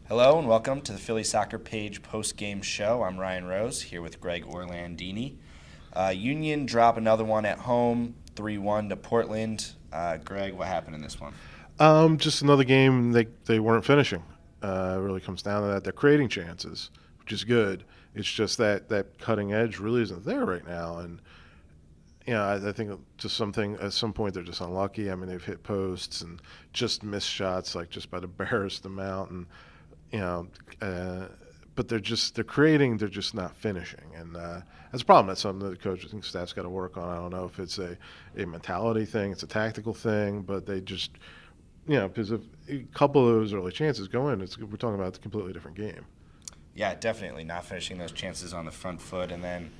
Hello and welcome to the Philly Soccer Page post-game show. I'm Ryan Rose here with Greg Orlandini. Union drop another one at home, 3-1 to Portland. Greg, what happened in this one? Just another game they weren't finishing. It really comes down to that. They're creating chances, which is good. It's just that cutting edge really isn't there right now. And I think just something at some point they're just unlucky. I mean, they've hit posts and just missed shots like just by the barest amount, and you know, uh, but they're creating. They're just not finishing, and that's a problem. That's something that the coaching staff's got to work on. I don't know if it's a mentality thing, it's a tactical thing, but they just because if a couple of those early chances go in, we're talking about a completely different game. Yeah, definitely not finishing those chances on the front foot, and then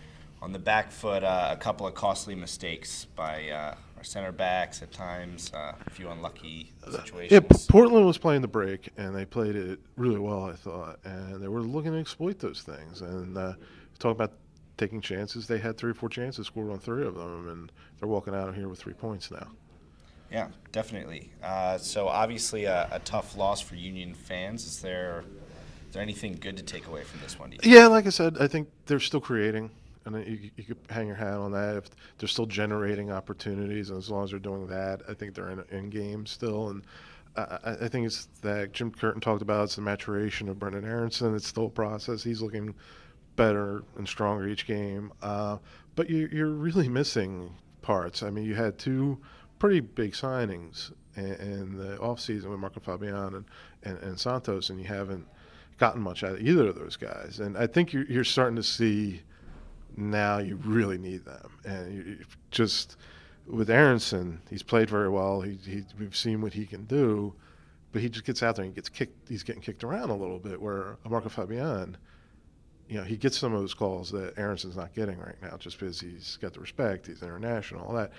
on the back foot, a couple of costly mistakes by our center backs at times, a few unlucky Yeah, situations. Portland was playing the break, and they played it really well, I thought, and they were looking to exploit those things. And talk about taking chances. They had three or four chances, scored on three of them, and they're walking out of here with 3 points now. Yeah, definitely. So obviously a tough loss for Union fans. Is there anything good to take away from this one, do you think? Yeah, like I said, I think they're still creating, and you could hang your hat on that. If they're still generating opportunities, and as long as they're doing that, I think they're in game still. And I think it's that Jim Curtin talked about. It's the maturation of Brendan Aronson. It's still a process. He's looking better and stronger each game. But you're really missing parts. I mean, you had two pretty big signings in the offseason with Marco Fabian and Santos, and you haven't gotten much out of either of those guys. And I think you're starting to see now you really need them. And just with Aronson, he's played very well. We've seen what he can do, but he just gets out there and gets kicked. He's getting kicked around a little bit. Where Marco Fabian, he gets some of those calls that Aronson's not getting right now, just because he's got the respect, he's international, all that.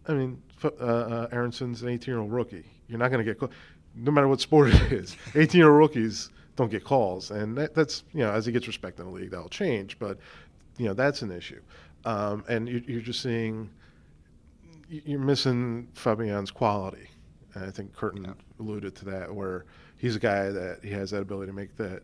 I mean, Aronson's an 18-year-old rookie. You're not going to get no matter what sport it is. 18-year-old rookies don't get calls, and that's as he gets respect in the league, that'll change. But that's an issue, and you're just seeing you're missing Fabian's quality. And I think Yeah. Curtin alluded to that, where he's a guy that he has that ability to make that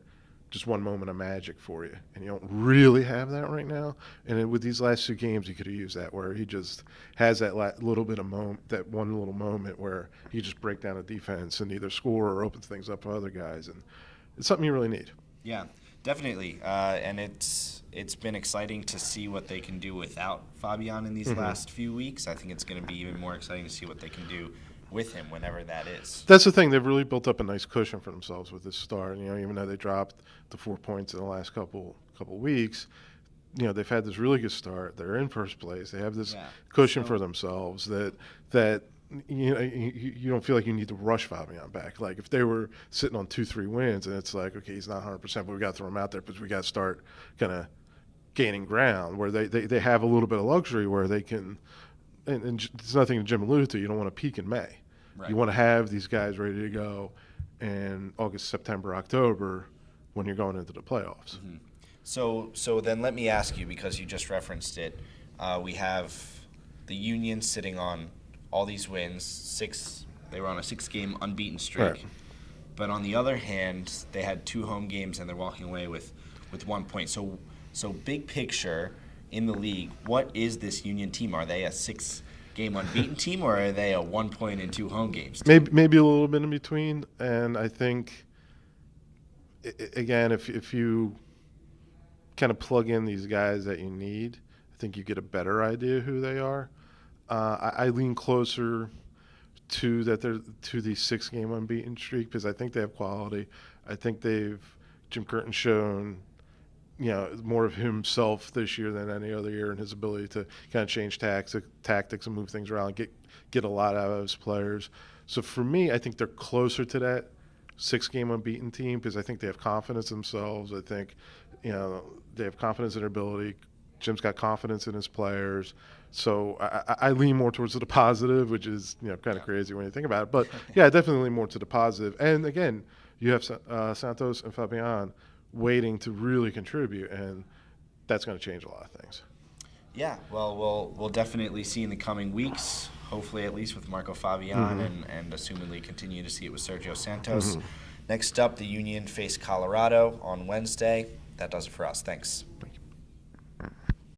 just one moment of magic for you, and you don't really have that right now. And with these last two games, he could have used that, where he just has that little bit of moment, that one little moment where he just break down a defense and either score or opens things up for other guys, and it's something you really need. Yeah, definitely. And it's been exciting to see what they can do without Fabian in these Mm-hmm. last few weeks. I think it's going to be even more exciting to see what they can do with him whenever that is. That's the thing. They've really built up a nice cushion for themselves with this start. Even though they dropped the 4 points in the last couple weeks, they've had this really good start. They're in first place. They have this Yeah. cushion for So themselves that you don't feel like you need to rush Fabian back. Like if they were sitting on 2-3 wins, and it's like, okay, he's not 100%, but we got to throw him out there because we got to start kind of gaining ground. Where they have a little bit of luxury where they can. And there's nothing that Jim alluded to. You don't want to peak in May. You right. want to have these guys ready to go in August, September, October when you're going into the playoffs. So then let me ask you, because you just referenced it. We have the Union sitting on all these wins. They were on a 6-game unbeaten streak. Right. But on the other hand, they had 2 home games and they're walking away with 1 point. So big picture in the league, what is this Union team? Are they a 6-game unbeaten team, or are they a 1 point in 2 home games team? Maybe a little bit in between. And I think, again, if you kind of plug in these guys that you need, I think you get a better idea who they are. I lean closer to that they're to the 6-game unbeaten streak because I think they have quality. I think Jim Curtin shown more of himself this year than any other year in his ability to kind of change tactics and move things around, get a lot out of his players. So for me, I think they're closer to that 6-game unbeaten team because I think they have confidence in themselves. I think they have confidence in their ability. Jim's got confidence in his players. So I lean more towards the positive, which is kind of crazy when you think about it. But yeah, definitely more to the positive. And again, you have Santos and Fabian waiting to really contribute, and that's going to change a lot of things. Yeah, well, we'll definitely see in the coming weeks. Hopefully, at least with Marco Fabian, Mm-hmm. and assumedly continue to see it with Sergio Santos. Mm-hmm. Next up, the Union face Colorado on Wednesday. That does it for us. Thanks. Thanks.